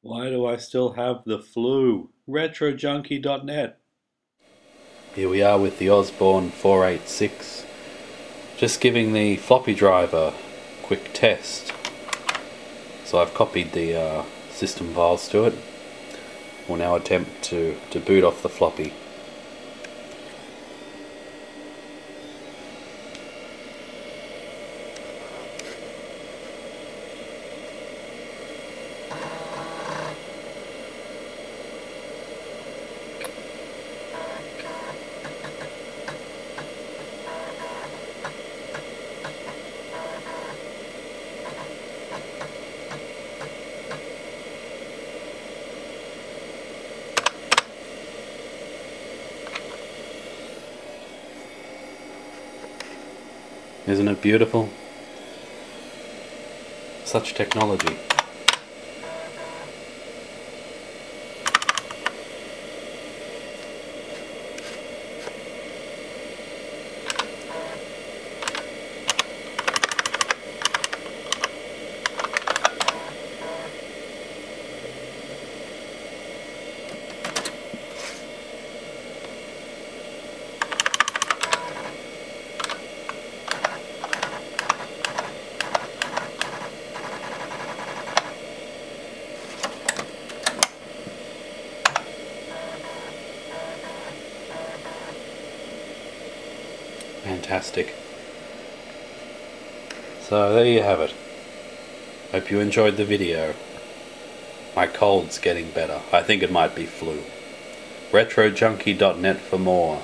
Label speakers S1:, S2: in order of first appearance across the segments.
S1: Why do I still have the flu? RetroJunkie.net. Here we are with the Osborne 486. Just giving the floppy drive a quick test. So I've copied the system files to it. We'll now attempt to boot off the floppy. Isn't it beautiful? Such technology. Fantastic. So there you have it. Hope you enjoyed the video. My cold's getting better. I think it might be flu. RetroJunkie.net for more.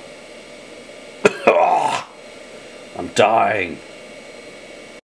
S1: I'm dying.